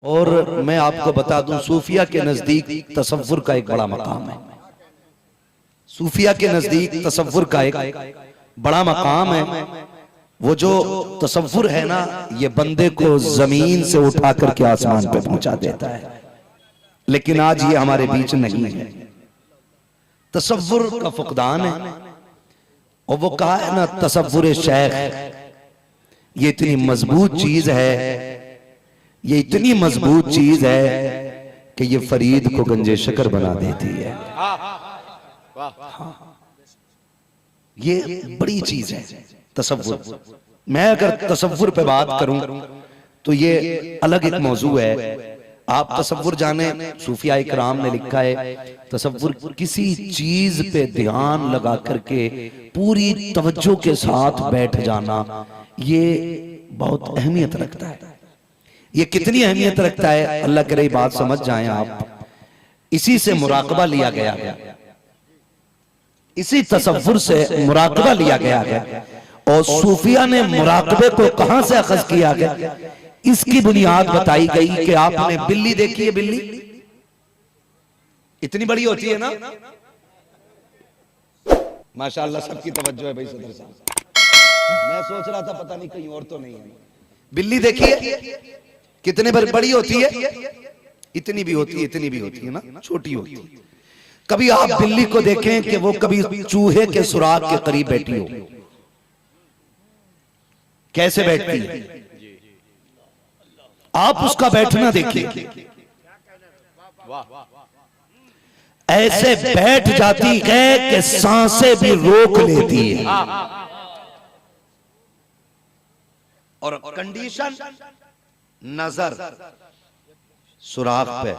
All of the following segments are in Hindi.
और मैं आपको बता दूं, सूफिया के नजदीक तसव्वुर का एक बड़ा मकाम है। सूफिया के नजदीक तसव्वुर का एक बड़ा मकाम है। वो जो तसव्वुर है ना, ये बंदे को जमीन से उठा करके आसमान पे पहुंचा देता है। लेकिन आज ये हमारे बीच नहीं है। तसव्वुर का फुकदान है। और वो कहा है ना, तसव्वुर शेख, ये इतनी मजबूत चीज है, ये इतनी मजबूत चीज है कि ये फरीद को गंजे शकर बना देती है। ये बड़ी चीज है तसव्वुर। मैं अगर तसव्वुर पे बात करूं तो ये अलग एक मौजू है। आप तसव्वुर जाने, सूफिया इकराम ने लिखा है, तसव्वुर किसी चीज पे ध्यान लगा करके पूरी तवज्जो के साथ बैठ जाना, ये बहुत अहमियत रखता है। ये कितनी अहमियत रखता है, अल्लाह करे बात समझ जाएं आप। इसी से मुराकबा लिया गया है, इसी तसव्वुर से मुराकबा लिया गया है। और सूफिया ने मुराकबे को कहां से अखज़ किया गया, इसकी बुनियाद बताई गई कि आपने बिल्ली देखी है। बिल्ली इतनी बड़ी होती है ना, माशाअल्लाह सबकी तवज्जो है भाई सदर साहब। मैं सोच रहा था पता नहीं कहीं और तो नहीं है। बिल्ली देखी है कितने बड़ी होती है, इतनी भी होती है, इतनी भी होती है ना, छोटी होती है। कभी आप बिल्ली को देखें कि वो कभी चूहे के सुराग के करीब बैठी हो, कैसे बैठती है, आप उसका बैठना देखिए। ऐसे बैठ जाती है कि सांसें भी रोक लेती है। और कंडीशन, नजर सुराग पे,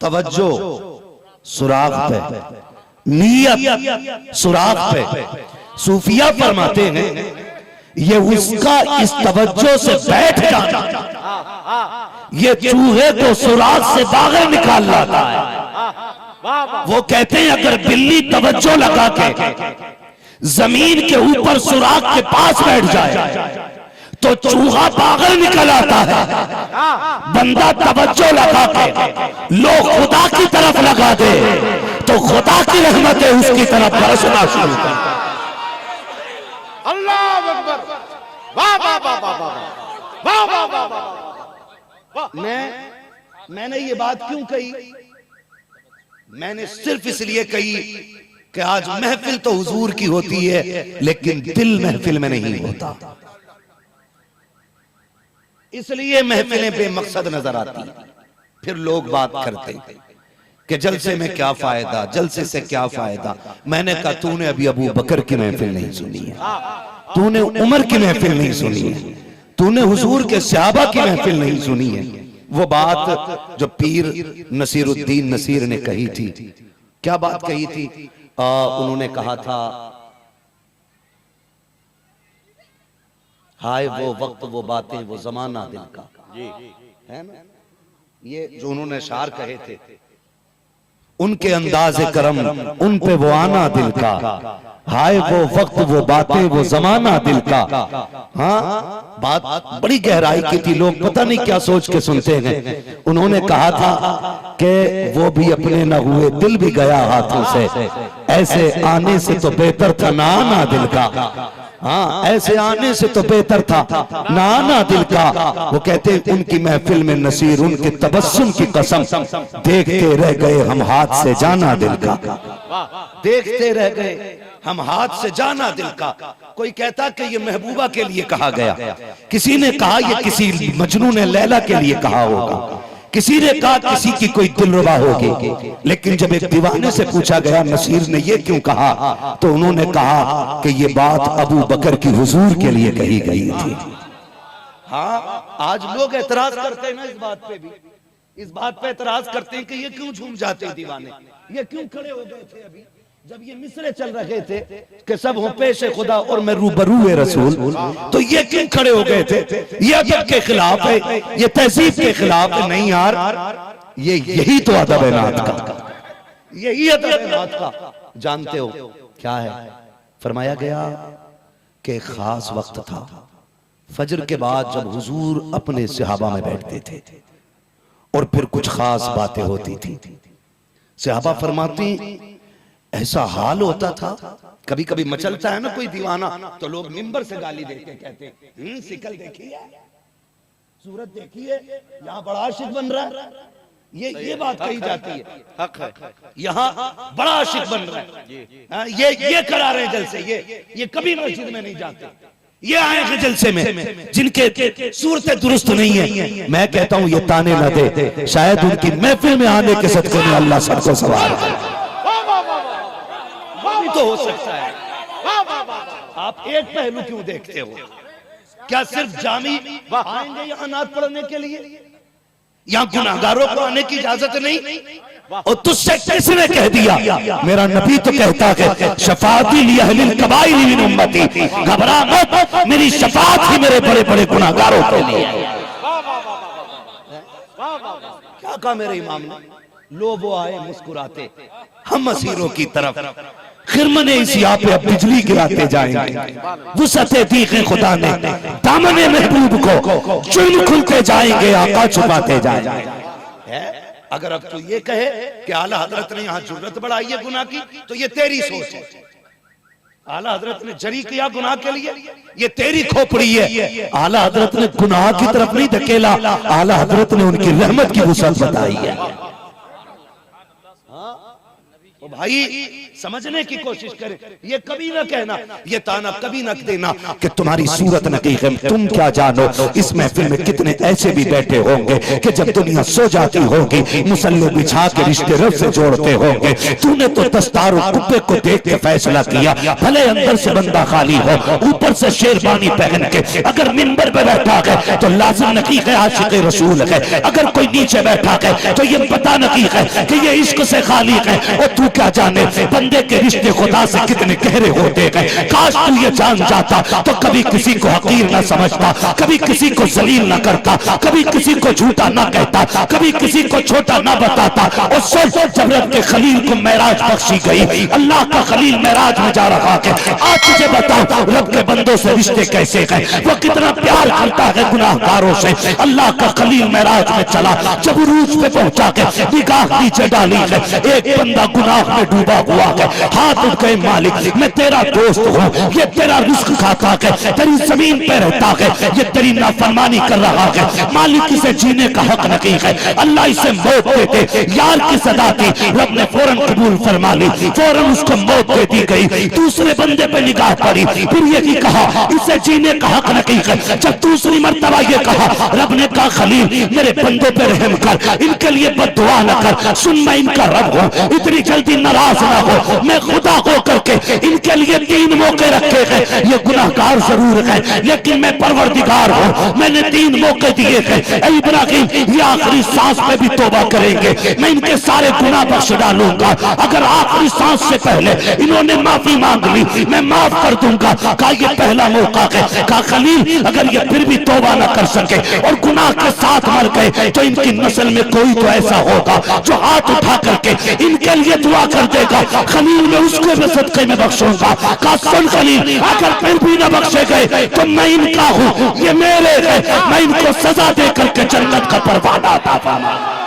तवज्जो सुराग पे, नियत सुराग पे। सूफिया फरमाते हैं ये उसका इस तवज्जो से बैठ जाना, ये चूहे को सुराग से बाहर निकाल लाता है। वो कहते हैं अगर बिल्ली तवज्जो लगा के जमीन के ऊपर सुराग के पास बैठ जाए तो चूहा बाहर निकल आता है। बंदा तवज्जो लगा के लोग खुदा की तरफ लगा दे तो खुदा की रहमतें उसकी तरफ बरसना शुरू कर। अल्लाह अकबर, वाह वाह वाह वाह वाह वाह वाह वाह। मैंने ये बात क्यों कही, मैंने सिर्फ इसलिए कही कि आज महफिल तो हुजूर की होती है लेकिन दिल महफिल में नहीं होता। इसलिए महफिलें बेमकसद नजर आती हैं। फिर लोग बात करते हैं कि जलसे में क्या फायदा, जलसे से क्या फायदा। मैंने कहा तूने अभी अबू बकर की महफिल नहीं सुनी है, तूने उमर की महफिल नहीं सुनी है, तूने हुजूर के सहाबा की महफिल नहीं सुनी है। वो बात जो पीर नसीरुद्दीन नसीर ने कही थी, क्या बात कही थी? उन्होंने कहा था, हाय वो वक्त वो बातें वो जमाना दिल का, है ना। ये जो उन्होंने शार कहे थे, उनके अंदाज़े करम उन पे वो आना दिल का, हाय वो वक्त वो बातें वो जमाना दिल का। हाँ, बात बड़ी गहराई की थी, लोग पता नहीं क्या सोच के सुनते हैं। उन्होंने कहा था कि वो भी अपने न हुए, दिल भी गया हाथों से, ऐसे आने से तो बेहतर था ना आना दिल का। हाँ, ऐसे आने से तो बेहतर था ना आना दिल का। वो कहते हैं उनकी महफिल में नसीर उनके तबस्सुम की कसम, देखते रह गए हम हाथ से जाना दिल का, देखते रह गए हम हाथ से जाना दिल का। कोई कहता कि ये महबूबा के लिए कहा गया, किसी ने कहा ये किसी मजनू ने लैला के लिए कहा होगा, किसी ने कहा किसी की कोई दिलरुबा होगी। लेकिन जब एक दीवाने से पूछा गया नसीर ने ये क्यों कहा, तो उन्होंने कहा कि ये बात अबू बकर की हुजूर के लिए कही गई थी। हाँ, आज लोग एतराज करते हैं ना इस बात पे भी, इस बात पे एतराज करते हैं कि ये क्यों झूम जाते हैं दीवाने, ये क्यों खड़े हो गए थे अभी जब ये मिसरे चल रहे थे कि सब हो पेश खुदा और मैं रूबरू रसूल, तो ये क्यों खड़े हो गए थे? ये अदब के खिलाफ है, ये तहजीब के खिलाफ है। नहीं यार, ये यही तो अदब है नात का, यही अदब है नात का। जानते हो क्या है? फरमाया गया कि खास वक्त था, फजर के बाद जब हुजूर अपने सहाबा में बैठते थे और फिर कुछ खास बातें होती थी, सहाबा फरमाती ऐसा हाल होता था, कभी कभी मचलता है ना कोई दीवाना तो लोग मिंबर से गाली देते, कहते शिकल देखिए, सूरत देखिए, यहाँ बड़ा आशिक बन रहा है, ये बात कही जाती है, हक है। यहाँ बड़ा आशिक बन रहा है, ये करा रहे जलसे, ये कभी मस्जिद में नहीं जाते, ये आए जलसे में जिनके सूरतें दुरुस्त नहीं है। मैं कहता हूँ ये ताने न दे, शायद उनकी महफिल में आने के सदके में अल्लाह सबको सवार तो हो सकता है। आप एक पहलू क्यों देखते हो? क्या सिर्फ जामी आएंगे यहाँ नात पढ़ने के लिए? यहाँ गुनाहगारों को आने की इजाजत नहीं? और तुझसे किसने कह दिया? मेरा नबी तो कहता है शफाअती ली अहलिल कबाइर मिन उम्मती, घबरा मत, मेरी शफाअत ही मेरे बड़े बड़े गुनाहगारों के लिए। क्या कहा मेरे इमाम ने? लो वो आए मुस्कुराते हम असीरों की तरफ, खिरमने इस यहाँ पे अब बिजली गिराते जाएंगे, वुसअते दीखे खुदा ने दामने महबूब को चुन खुलते जाएंगे, आका छुपाते जाएंगे। अगर अब तू ये कहे कि आला हजरत ने यहाँ जुर्रत बढ़ाई है गुनाह की, तो ये तेरी सोच है। आला हजरत ने जरी किया गुनाह के लिए, ये तेरी खोपड़ी है। आला हजरत ने गुनाह की तरफ नहीं धकेला, आला हजरत ने उनकी रहमत की वुसअत बताई है। तो भाई समझने की कोशिश करें, ये कभी ना कहना, ये ताना कभी ना देना कि तुम्हारी सूरत नकीक है। तुम क्या जानो इस महफिल में कितने ऐसे भी बैठे होंगे कि जब दुनिया सो जाती होगी मुसल्ले बिछा के रिश्ते रब से जोड़ते होंगे। तूने तो दस्तार और कुब्बे को देख के फैसला किया, भले अंदर से बंदा खाली हो, ऊपर से शेरबानी पहन के अगर मिंबर पे बैठा है तो लाजिम नकीक है, आशिक रसूल है। अगर कोई नीचे बैठा है तो ये पता नकीक है कि ये इश्क से खाली है। और तू क्या जाने बंदे के रिश्ते खुदा से कितने गहरे होते गए। काश तू ये जान जाता तो कभी किसी को हकीर ना समझता, कभी किसी को जलील ना करता, कभी किसी को झूठा ना कहता, कभी किसी को छोटा ना बताता। और सोच जब रब के खलील को मेराज बख्शी गई, अल्लाह का खलील मेराज में जा रहा है। आज तुझे बताओ रब के बंदों से रिश्ते कैसे गए, वो कितना प्यार करता है गुनाहगारों से। अल्लाह का खलील मेराज में चला, जब उरूज पे पहुंचा के निगाह नीचे डाली है, एक बंदा गुनाह में डूबा हुआ है। हाथ उठ गए, मालिक मैं तेरा दोस्त हूँ, ये तेरा रिस्क खाता है, तेरी जमीन पे रहता है, ये तेरी नाफरमानी कर रहा है। मालिक इसे जीने का हक नहीं है, अल्लाह इसे मौत दे दे। यार की सदा थी, रब ने फौरन कबूल फरमा ली, फौरन उसको मौत दे दी गई। दूसरे बंदे पे निगाह पड़ी, फिर ये भी कहा इसे जीने का हक नहीं है। जब दूसरी मर्तबा ये कहा, रब ने कहा खलील मेरे बंदों पे रहम कर, इनके लिए बद्दुआ न कर, सुन मैं इनका रब हूँ, इतनी जल्दी नाराज ना हो, मैं खुदा हो करके इनके लिए 3 मौके रखे हैं। ये गुनाहगार जरूर है लेकिन मैं परवरदिगार हूँ, मैंने 3 मौके दिए हैं। ऐ इब्राहिम ये आखिरी सांस में भी तौबा करेंगे, मैं इनके सारे गुनाह बख्श डालूंगा। अगर आखिरी सांस से पहले इन्होंने माफी मांग ली मैं माफ कर दूंगा। कहा ये पहला मौका है। कहा खलील अगर ये फिर भी तौबा न कर सके और गुनाह के साथ मर गए तो इनकी नस्ल में कोई तो ऐसा होगा जो हाथ उठा करके इनके लिए दुआ कर देगा। खलील में उसको मैं सदके में बख्शूंगा। कहा सुन खलील अगर फिर भी न बख्शे गए तो मैं इनका हूँ, ये मेरे है, मैं इनको सजा दे करके जन्नत का परवाना अता फरमाऊंगा।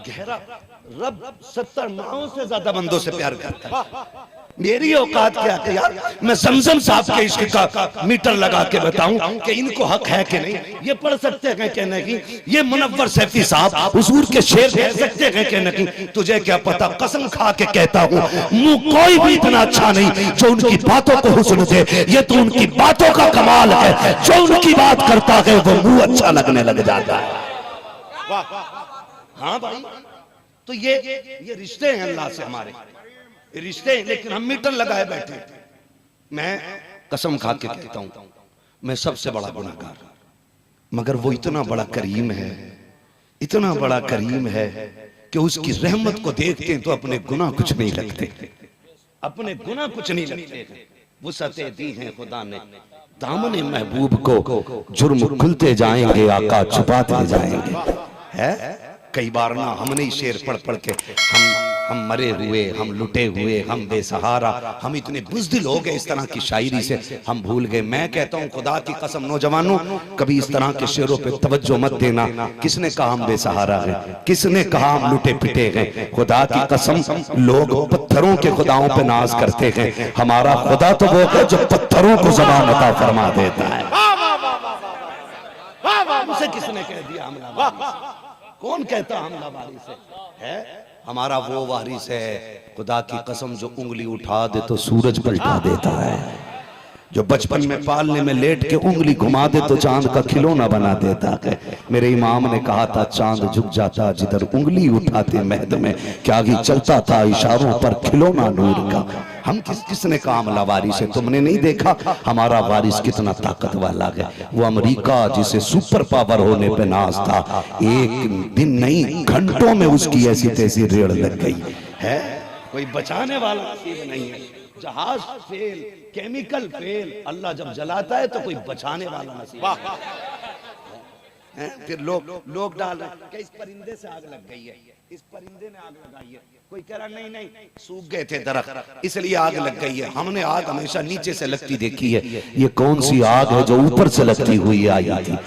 गहरा रब 70 नावों से ज्यादा बंदों से प्यार करता है। मेरी औकात क्या है यार, मैं जमजम साहब के इश्क का मीटर लगा के बताऊं कि इनको हक है कि नहीं। ये पढ़ सकते हैं कि नहीं, ये मुनव्वर सैफी साहब हुजूर के शेर कह सकते हैं कि नहीं। तुझे क्या पता, कसम खा के कहता हूँ मुंह कोई भी इतना अच्छा नहीं जो उनकी बातों को हुस्न दे। ये तो उनकी बातों का कमाल है, जो उनकी बात करता है वो मुंह अच्छा लगने लग जाता है। हाँ भाई, तो ये रिश्ते हैं अल्लाह से, हमारे रिश्ते हैं, लेकिन हम मीटर लगाए बैठे। मैं कसम खा के कहता हूं मैं सबसे बड़ा गुनाहगार, मगर वो इतना बड़ा करीम है, इतना बड़ा करीम है कि उसकी रहमत को देखते हैं तो अपने गुनाह कुछ नहीं लगते, अपने गुनाह कुछ नहीं लगते। वुसअतें दी हैं खुदा ने दामने महबूब को, जुर्म खुलते जाएंगे आका छुपाते जाएंगे। है कई बार ना हमने ही शेर पढ़ पढ़ के हम मरे हुए, हम लुटे हुए, हम बेसहारा, हम इतने बुज़दिल हो गए इस तरह की शायरी से हम भूल गए। मैं कहता हूँ खुदा की कसम नौजवानों, कभी इस तरह के शेरों पे तवज्जो मत देना। किसने कहा हम बेसहारा हैं? किसने कहा हम लुटे पिटे हैं? खुदा की कसम, लोग पत्थरों के खुदाओं पे नाज करते हैं, हमारा खुदा तो वो है जो पत्थरों को ज़बान अता फरमा देता है। उसे किसने कह दिया हमला वारिस? कौन कहता हमला वारिस है? हमारा वो वारिस है खुदा की कसम जो उंगली उठा दे तो सूरज पलटा देता है, जो बचपन में पालने में लेट के उंगली घुमा दे तो चांद का खिलौना बना देता है। मेरे इमाम ने कहा था चांद झुक जाता जिधर उंगली उठाते महद में, क्या ही चलता था इशारों पर खिलौना नूर का। हम किसने कहा हमला वारिस है? तुमने नहीं देखा हमारा वारिस कितना ताकत वाला है? वो अमेरिका जिसे सुपर पावर होने पे नाज था, एक दिन नहीं घंटों में उसकी ऐसी तैसी रेड़ लग गई है। कोई बचाने वाला नसीब नहीं है। जहाज फेल, केमिकल फेल, अल्लाह जब जलाता है तो कोई बचाने वाला नसीब है। फिर लोग डाल रहे हैं कि इस परिंदे से आग लग गई है, इस परिंदे ने आग लगाई है। कोई कह रहा नहीं सूख गए थे दरख्त इसलिए आग लग गई है। हमने आग हमेशा नीचे से लगती देखी है। ये कौन सी आग है जो ऊपर से लगती हुई आई थी?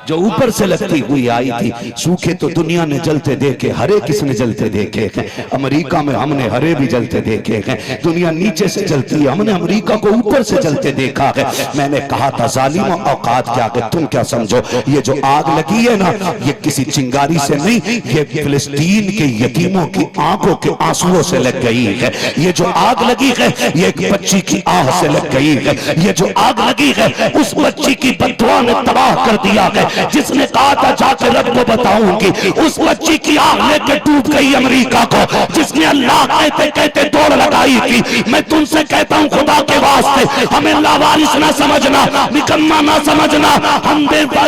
जो ऊपर से लगती हुई आई थी। सूखे तो दुनिया ने जलते देखे, हरे किसने जलते देखे हैं? अमेरिका में हमने हरे भी जलते देखे हैं। दुनिया नीचे से जलती है, हमने अमेरिका को ऊपर से जलते देखा है। मैंने कहा था जालिमों औकात क्या है, तुम क्या समझो? ये जो आग लगी है ना, ये किसी चिंगारी से नहीं, ये फिलिस्तीन के यतीमों की आंखों के आंसुओं से लग गई है। ये जो आग लगी है ये एक बच्ची की आह से लग गई है। ये जो आग लगी है उस बच्ची की बददुआ ने तबाह कर दिया है, जिसने कहा था जाके रब को बताऊंगी। उस बच्ची की आग लेके डूब गई अमेरिका को, जिसने अल्लाह कहते कहते दौड़ लगाई थी। मैं तुमसे कहता हूं खुदा के वास्ते हमें लावारिस ना समझना, निकम्मा ना समझना। हम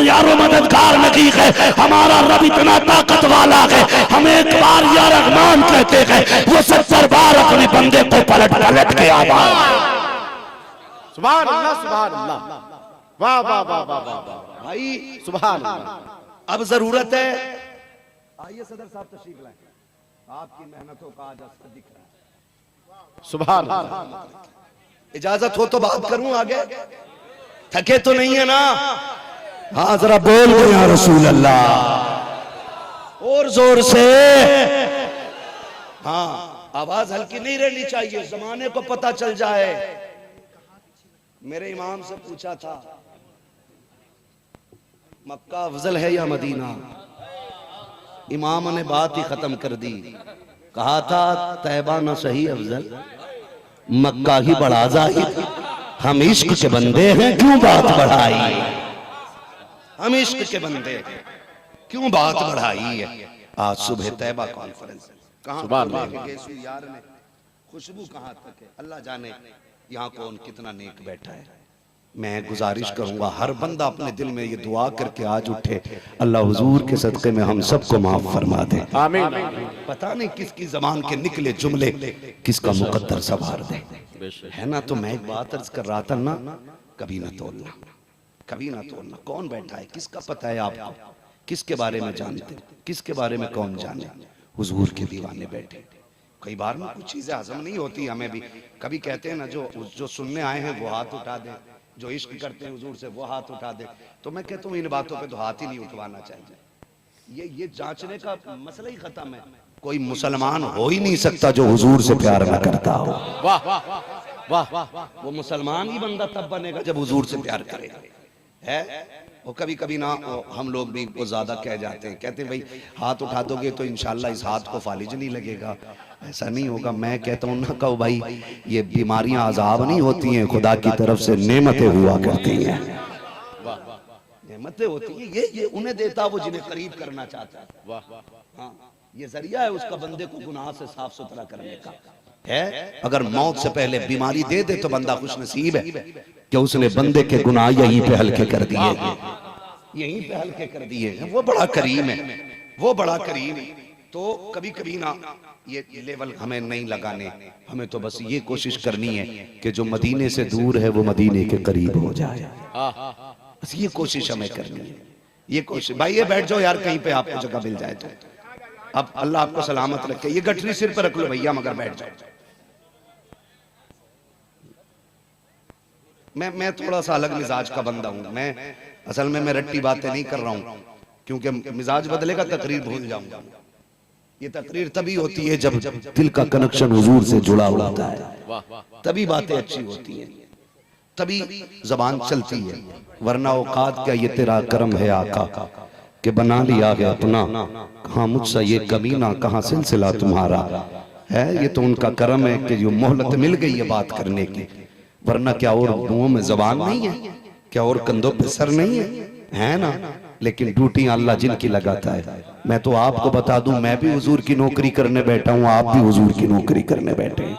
यारो मददगार नहीं है, हमारा रब इतना ताकत वाला है। हम एक बार या रहमान कहते हैं, वो 70 बार अपने बंदे को पलट पलट के आवाज। सुभान अल्लाह, सुभान अल्लाह, वाह वाह वाह वाह वाह भाई सुभान अल्लाह। अब जरूरत है, आइए सदर साहब तशरीफ लाएं, आपकी मेहनतों का आज असर दिख रहा है। सुभान अल्लाह। इजाजत हो तो बात करूं आगे, थके तो नहीं है ना? हाँ जरा बोल दो या रसूल अल्लाह और जोर से। हाँ आवाज हल्की नहीं रहनी चाहिए, जमाने को पता चल जाए। मेरे इमाम से पूछा था मक्का अफजल है या मदीना? इमाम ने बात ही खत्म कर दी, कहा था तैबा न सही अफजल, मक्का ही बढ़ा जाहिर। हम इश्क के बंदे हैं क्यों बात बढ़ाई? हम इश्क के बंदे हैं क्यों बात बढ़ाई है? आज सुबह तैबा कॉन्फ्रेंस कहाँ यार ने, खुशबू कहाँ तक है अल्लाह जाने, यहाँ कौन कितना नेक बैठा है। मैं गुजारिश करूंगा हर बंदा अपने दिल में ये दुआ करके आज उठे, अल्लाह हुजूर के सदक़े में हम सबको माफ फरमा दे, आमीन। पता नहीं किसकी जबान के निकले जुमले किसका मुकद्दर संवार दे, है ना? तो मैं एक बात अर्ज कर रहा था ना, कभी ना तोड़ना, कभी ना तोड़ना। कौन बैठा है, किसका पता है आपको? किसके बारे में जानते, किसके बारे में कौन जाने? हुजूर के दीवाने बैठे। कई बार ना कुछ चीजें हजम नहीं होती हमें भी। कभी कहते हैं ना जो सुनने आए हैं वो हाथ उठा दे, जो इश्क करते हैं हुजूर से वो हाथ उठा दे। तो मैं कहता हूँ इन बातों पे तो हाथ ही नहीं उठवाना चाहिए। ये जांचने का मसला ही खत्म है। कोई मुसलमान हो ही नहीं सकता जो हुजूर से प्यार न करता हो। वाह वाह वाह, वो मुसलमान ही बंदा तब बनेगा जब हुजूर से प्यार करेगा। है वो कभी कभी ना हम लोग भी वो ज्यादा कह जाते हैं, कहते हैं भाई हाथ उठा दोगे तो इंशाल्लाह इस हाथ को फालिज नहीं लगेगा। ऐसा नहीं होगा। मैं कहता हूँ ना कहो भाई ये बीमारियां अजाब नहीं होती हैं, खुदा की तरफ से नेमतें हुआ करती हैं। नेमतें होती हैं, ये उन्हें देता वो जिन्हें करीब करना चाहता है। हाँ ये जरिया है उसका बंदे को गुनाह से साफ सुथरा करने का है। अगर मौत से पहले बीमारी दे दे तो बंदा खुश नसीब है कि उसने बंदे के गुनाह यहीं पे हल्के कर दिए, यहीं पे हल्के कर दिए। वो बड़ा करीम है, वो बड़ा करीम है। तो कभी कभी ना ये लेवल हमें नहीं लगाने, हमें तो बस ये कोशिश करनी है कि जो मदीने से दूर है वो मदीने के करीब हो जाए। बस ये कोशिश हमें करनी है, ये कोशिश। भाई ये बैठ जाओ यार, कहीं पे आपको जगह मिल जाए तो। अब अल्लाह आपको सलामत रखे। ये गठरी सिर पर रख लो भैया, मगर बैठ जाओ। मैं थोड़ा सा अलग मिजाज का बंदा हूं। मैं असल में मैं रट्टी बातें नहीं कर रहा हूं, क्योंकि मिजाज बदलेगा तकरीर भूल जाऊंगा। ये तकरीर तभी होती है जब दिल का कनेक्शन हुजूर से जुड़ा होता है, तभी बातें अच्छी होती हैं, तभी जबान चलती है। वरना औकात क्या ये तेरा करम है आका कि बना लिया है अपना, कहाँ मुझसे ये कमीना, कहाँ सिलसिला तुम्हारा है। ये तो उनका करम है कि जो मोहलत मिल गई है बात करने की, वरना क्या और मुंह में जबान नहीं है, क्या और कंधों पे सर नहीं है ना। लेकिन ड्यूटी अल्लाह जिनकी लगाता है। मैं तो आपको बता दूं, मैं भी हुजूर की नौकरी करने बैठा हूं, आप भी हुजूर की नौकरी करने बैठे हैं।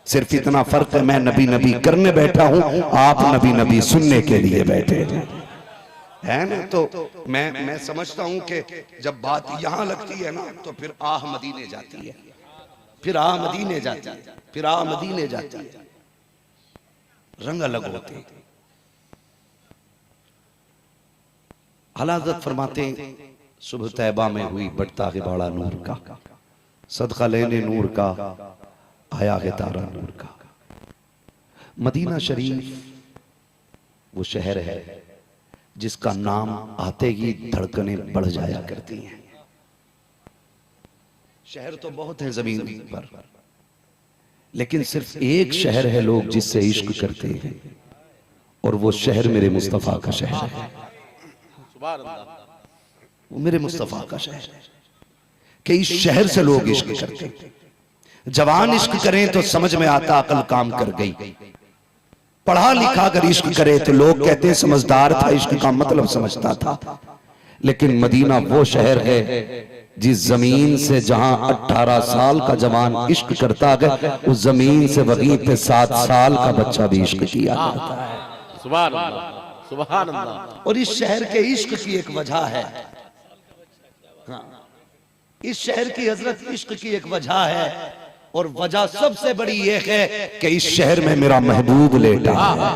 सिर्फ इतना फर्क है, मैं नबी नबी करने बैठा हूं, आप नबी नबी सुनने के लिए बैठे है ना। तो मैं समझता हूं कि जब बात यहां लगती है ना, तो फिर आह मदीने जाती है, फिर आह मदीने जाती है, फिर आह मदीने जाती है। रंग अलग होते हैं। हलाजत फरमाते सुबह तैबा में हुई बढ़ता है बाड़ा नूर का, सदका लेने नूर का आया है तारा नूर का। मदीना शरीफ वो शहर है जिसका नाम आते ही धड़कनें बढ़ जाया करती हैं। शहर तो बहुत है जमीन पर, लेकिन सिर्फ एक शहर है लोग जिससे इश्क करते हैं, और वो शहर मेरे मुस्तफा का शहर है। वो मेरे मुस्तफा का शहर है कि इस शहर से लोग इश्क करते हैं। जवान इश्क करें तो समझ में आता अकल काम कर गई, पढ़ा लिखा अगर इश्क करे तो लोग कहते हैं समझदार था, इश्क का मतलब समझता था। लेकिन मदीना वो शहर है जिस जमीन से जहां 18 साल का जवान इश्क करता है, उस जमीन से वहीं पे 7 साल का बच्चा भी इश्क किया करता है। सुभान अल्लाह, सुभान अल्लाह। और इस शहर के इश्क की एक वजह है, हाँ, इस शहर की हजरत इश्क की एक वजह है, और वजह सबसे बड़ी ये है कि इस शहर में मेरा महबूब लेटा है।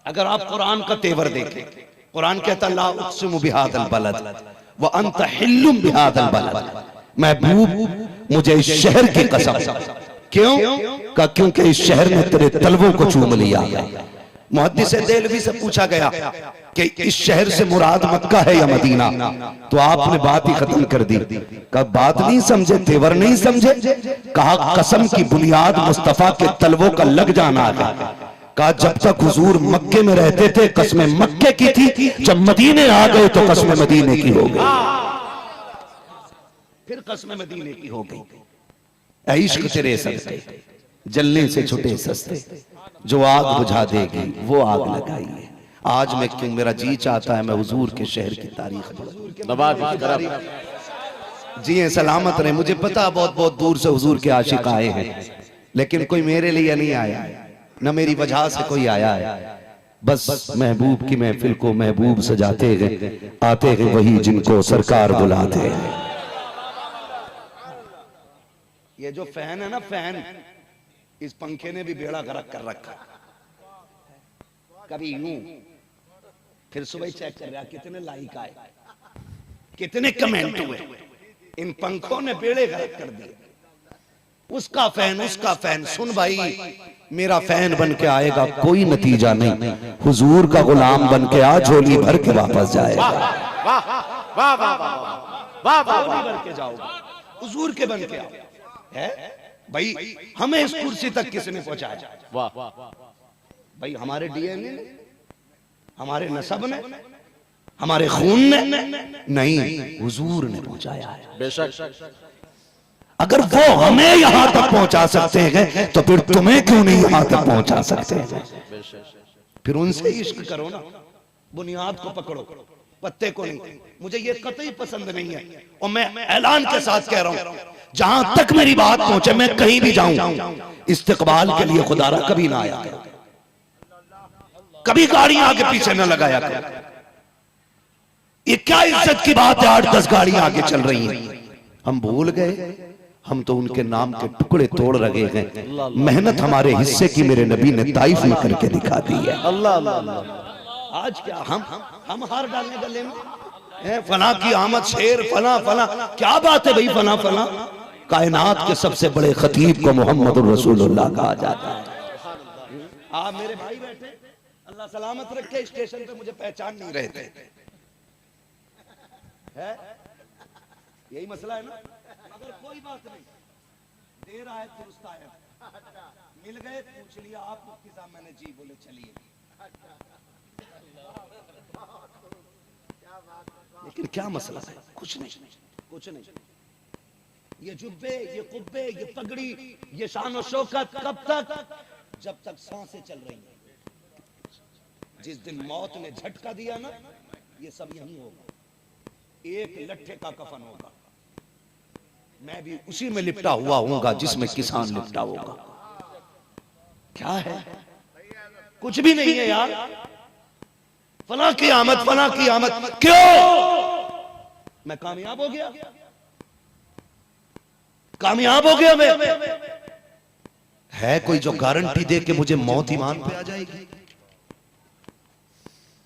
अगर आप कुरान का तेवर देखें, कुरान कहता ला उक़सिमु बिहादिल बलद व अंत हिल्लुम बिहादिल बलद। महबूब मुझे इस शहर की कसम, क्यों? क्योंकि इस शहर ने तेरे तलवों को चूम लिया। मुहद्दिस देलवी से पूछा गया कि इस शहर से मुराद मक्का है या मदीना, तो आपने बात ही खत्म कर दी। कहा बात नहीं समझे, तेवर नहीं समझे। कहा कसम की बुनियाद मुस्तफा के तलवों का लग जाना है। कहा जब तक हुजूर मक्के में रहते थे कसमें मक्के की थी, जब मदीने आ गए तो कसमें मदीने की हो गई, फिर कसमें मदीने की हो गई। इश्क तेरे सस्ते जलने से छुटे सस्ते, जो आग बुझा देगी वो आग लगाई है। आज मैं क्यों मेरा जी चाहता है मैं हुजूर के शहर की तारीख पढ़ूं। जी सलामत रहे। मुझे पता बहुत बहुत दूर से हुजूर के आशिक आए हैं, लेकिन कोई मेरे लिए नहीं आया, न मेरी वजह से कोई आया है। बस महबूब की महफिल को महबूब सजाते हैं, आते हैं वही जिनको सरकार बुलाते हैं। ये जो फैन है ना, फैन, इस पंखे ने भी बेड़ा गर्क कर रखा। कभी यूं, फिर सुबह चेक कर रहा कितने लाइक आए, कितने कमेंट हुए। इन पंखों ने बेड़े गर्क कर दिए। उसका फैन, उसका फैन। सुन भाई, मेरा फैन बन के आएगा कोई नतीजा नहीं, हुजूर का गुलाम बन के आ, झोली भर के वापस जाएगा। वाह वाह वाह वाह, भर के जाओगे, हुजूर के बन के आओ। है भाई, हमें इस कुर्सी तक किसने पहुंचाया? वाह भाई हमारे डीएनए ने, हमारे नसब ने, हमारे खून ने नहीं, हुजूर ने पहुंचाया है। बेशक। अगर वो हमें यहां तक पहुंचा सकते हैं तो फिर तुम्हें क्यों नहीं यहां तक पहुंचा सकते हैं? फिर उनसे इश्क करो ना, बुनियाद को पकड़ो, पत्ते को नहीं। मुझे ये कतई पसंद नहीं है, और मैं ऐलान के साथ कह रहा हूं, जहां तक मेरी बात पहुंचे, मैं कहीं भी जाऊं, इस्तिकबाल के लिए खुदारा कभी ना आया, कभी गाड़ियां आगे पीछे न लगाया करो। ये क्या इज्जत की बात है, 8-10 गाड़ियां आगे चल रही हैं। हम भूल गए, हम तो उनके नाम के टुकड़े तोड़ रहे हैं। मेहनत हमारे हिस्से की मेरे नबी ने ताइफ में करके दिखा दी है। अल्लाह अल्लाह। आज क्या हम हार डालने गले में फला की आमद शेर फला फला, क्या बात है भाई फला फला। कायनात के सबसे बड़े खतीब को मोहम्मद रसूलुल्लाह कहा जाता है। आप मेरे भाई बैठे, अल्लाह सलामत रखे, स्टेशन पे मुझे पहचान नहीं रहे थे, है यही मसला है ना। मगर कोई बात नहीं, देर आए दुरुस्त आए, मिल गए, पूछ लिया आप मुफ्ती साहब, मैंने जी बोले चलिए। लेकिन क्या मसला है? कुछ नहीं, कुछ नहीं। ये जुब्बे, ये कुब्बे, ये पगड़ी, ये शान और शौकत कब तक? जब तक सांसें चल रही हैं। जिस दिन मौत ने झटका दिया ना, ये सब यही होगा। एक लट्ठे का कफन होगा, मैं भी उसी में लिपटा हुआ हूँगा जिसमें किसान लिपटा होगा। क्या है? कुछ भी नहीं है यार। फला की आमद, फला की आमद, क्यों? मैं कामयाब हो गया, कामयाब हो गया मैं। है कोई जो गारंटी दे कि मुझे मौत ईमान पे आ जाएगी?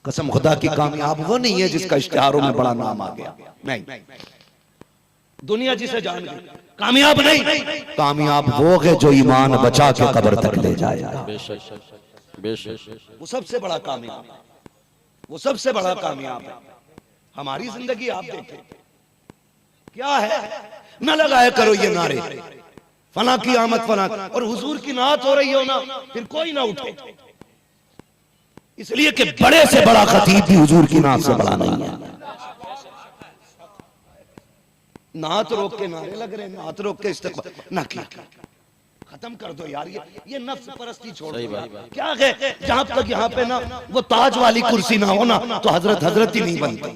कसम खुदा की, कामयाब वो नहीं है जिसका इश्तिहारों में बड़ा नाम आ गया। नहीं, दुनिया जिसे जान गई, कामयाब नहीं। कामयाब वो है जो ईमान बचा के कब्र तक ले जाएगा। वो सबसे बड़ा कामयाब है, वो सबसे बड़ा कामयाब है। हमारी जिंदगी आप देखें क्या है। न लगाया करो ये नारे, फला की आमद फला, और हुजूर की नात हो रही हो ना, फिर कोई ना उठे, इसलिए कि बड़े से बड़ा खतीब भी हुजूर की नात से बड़ा नहीं है। नात रोक के नारे लग रहे हैं, नात रोक के इस्तेमाल ना किया, खत्म कर दो यार। ये नफ्स परस्ती छोड़ दो। क्या है, जहां तक यहाँ पे ना वो ताज वाली कुर्सी ना हो ना, तो हजरत ही नहीं बनती।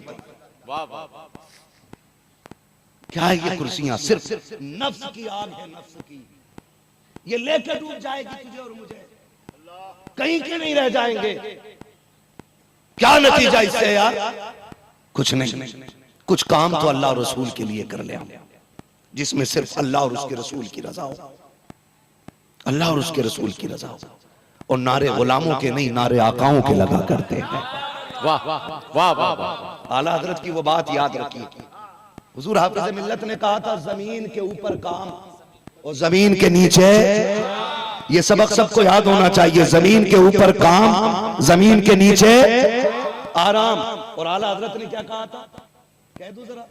क्या है ये कुर्सियां? सिर्फ नफ्स की आग है, नफ्स की। ये लेकर डूब जाएगी तुझे और मुझे, कहीं के नहीं रह जाएंगे। क्या नतीजा इससे यार? कुछ नहीं। कुछ काम तो अल्लाह और रसूल के लिए कर ले, जिसमें सिर्फ अल्लाह और उसके रसूल की रजा हो, अल्लाह और उसके रसूल की रजा हो। और नारे गुलामों के नहीं, नारे आकाओं के लगा करते हैं। वाह वाह वाह वाह। आला हजरत की वो बात याद रखिए। हुजूर हाफिज़ मिल्लत ने कहा था, जमीन के ऊपर काम और जमीन के नीचे, ये सबक सबको याद होना चाहिए। जमीन के ऊपर काम, जमीन के नीचे आराम। और आला हजरत ने क्या कहा था? कह दूं जरा,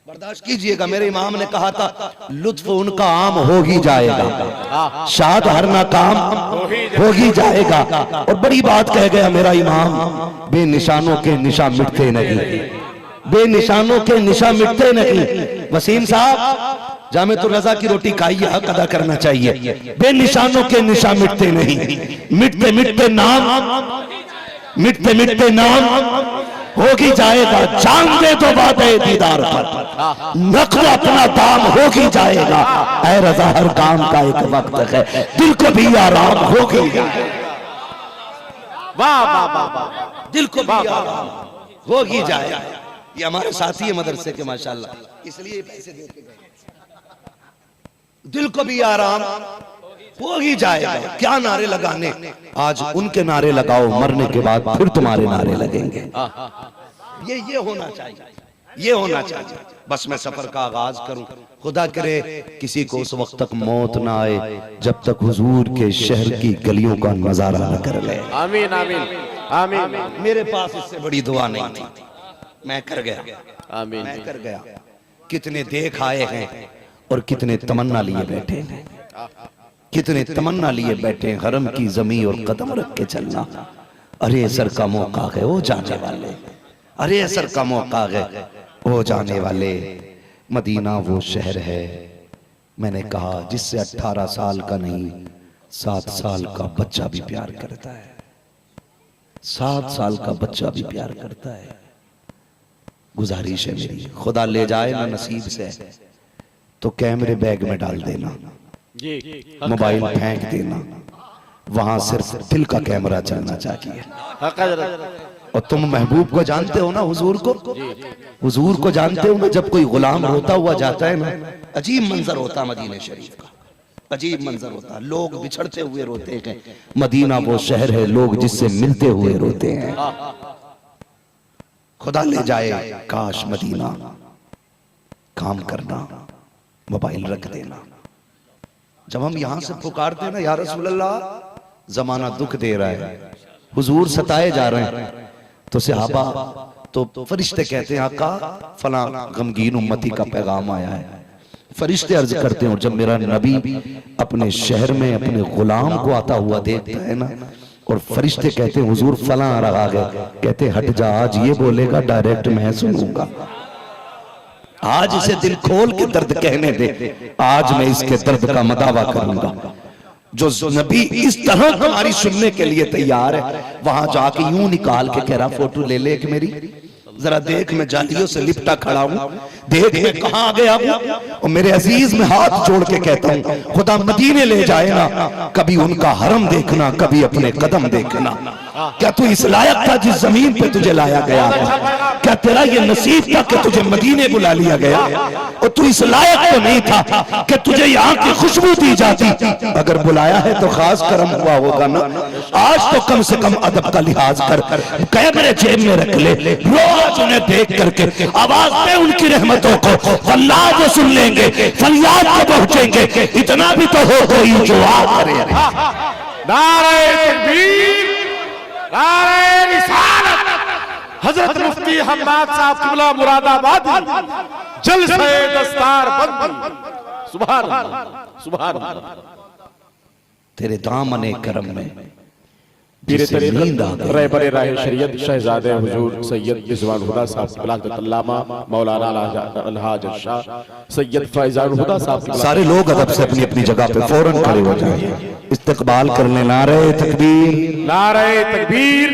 बर्दाश्त कीजिएगा। मेरे इमाम ने कहा था, लुत्फ उनका आम हो ही जाएगा, शाद हर ना काम हो ही जाएगा। और बड़ी बात कह गया मेरा इमाम, बेनिशानों के निशा मिटते नहीं, बेनिशानों के निशा मिटते नहीं। वसीम साहब, जामेतुर रजा की रोटी खाइए, हक अदा करना चाहिए। बेनिशानों के निशा मिटते नहीं, मिटते मिटते नाम, मिटते मिटते नाम होगी जाएगा। जान दे तो बात है दीदार पर, नक़्ल अपना दाम होगी जाएगा। ऐ रजा, हर काम का एक वक्त है, दिल को भी आराम होगी जाएगा। वाह वाह वाह। दिल को भी आराम होगी जाएगा। ये हमारे साथी है मदरसे के माशाल्लाह, इसलिए पैसे देते गए। दिल को भी आराम हो ही जाएगा। क्या नारे लगाने, आज उनके नारे लगाओ, मरने के बाद फिर तुम्हारे नारे लगेंगे। ये होना चाहिए, ये होना चाहिए। बस मैं सफर का आगाज करूं, खुदा करे किसी को उस वक्त तक मौत ना आए जब तक हुजूर के शहर की गलियों का नजारा न कर ले। आमीन आमीन आमीन। मेरे पास इससे बड़ी दुआ नहीं थी, मैं कर गया, आमीन, मैं कर गया। कितने देख आए हैं और कितने तमन्ना लिए बैठे हैं, कितने तमन्ना लिए बैठे। हरम की जमीन और कदम रख के चलना, अरे असर का मौका है वो जाने वाले, अरे असर का मौका है वो जाने वाले। मदीना वो शहर है, मैंने कहा, जिससे 18 साल का नहीं 7 साल का बच्चा भी प्यार करता है, 7 साल का बच्चा भी प्यार करता है। गुजारिश है मेरी, खुदा ले जाए ना नसीब से तो कैमरे बैग में डाल देना, मोबाइल फेंक देना, वहां सिर्फ दिल का कैमरा चलना चाहिए। और तुम महबूब को जानते हो ना, हुजूर को, हुजूर को जानते हो ना। जब कोई गुलाम रोता हुआ जाता है ना, अजीब मंजर होता मदीने शरीफ का, अजीब मंजर होता। लोग बिछड़ते हुए रोते हैं। मदीना वो शहर है लोग जिससे मिलते हुए रोते हैं। खुदा ले जाए काश मदीना, काम करना, मोबाइल रख देना। जब हम यहां से पुकारते हैं ना, या रसूल अल्लाह, जमाना दुख दे रहा है, हुजूर सताए जा रहे हैं, तो सहाबा, तो फरिश्ते कहते हैं आका फला गमगीन उम्मती का पैगाम आया है। फरिश्ते अर्ज करते हैं, और जब मेरा नबी अपने शहर में अपने गुलाम को आता हुआ देखता है ना, और फरिश्ते कहते हैं हुजूर फला आ रहा है, कहते हट जा, आज ये बोलेगा डायरेक्ट मैं सुनूंगा, आज इसे दिल खोल के दर्द कहने दे, आज मैं इसके दर्द का मदावा करूंगा। जो नबी इस तरह हमारी सुनने के लिए तैयार है, वहां जाके यूं निकाल के कह रहा फोटो ले ले एक मेरी, जरा देख मैं जालियों से लिपटा खड़ा हूं, देख मैं कहां आ गया हूं। और मेरे अजीज में हाथ जोड़ के कहता हूं, खुदा मदीने ले जाए ना, कभी उनका हरम देखना, कभी अपने कदम देखना। क्या तू इस लायक था जिस जमीन पे तुझे लाया गया था? क्या तेरा ये नसीब था कि तुझे मदीने बुला लिया गया? और तू इस लायक तो नहीं था कि तुझे यहाँ की खुशबू दी जाती? अगर बुलाया है तो खास करम हुआ होगा ना। आज तो कम से कम अदब का लिहाज कर, कैमरे जेब में रख ले, रोज उन्हें देख करके आवाज दे उनकी रहमतों को, अल्लाह वो सुन लेंगे, फरियाद को पहुंचेंगे। इतना भी तो हो कोई जो आ करे। नारे तकबीर, नारे रिसालत। हजरत मुफ्ती हम्माद साहब किबला मुरादाबाद, जलसे दस्तार बंद। सुभान अल्लाह, सुभान अल्लाह। तेरे दामने करम में पीरे तरीक़त रहबर राह शरीयत शहजादे हुजूर सैयद रिज़वान हुदा साहब अल्लामा मौलाना अलहाज शाह सैयद फैज़ान हुदा साहब। सारे लोग अदब से अपनी अपनी जगह पे फौरन खड़े हो जाएं, इस्तकबाल करने। नारे तकबीर, नारे तकबीर,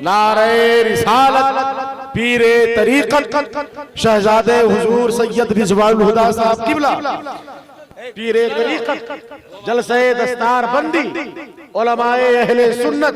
नारे रिसालत। पीरे तरीक़त शहजादे हुजूर सैयद रिज़वान हुदा साहब किबला, पीरे तरीक़त, जलसे दस्तार बंदी, उलमाए अहले सुन्नत,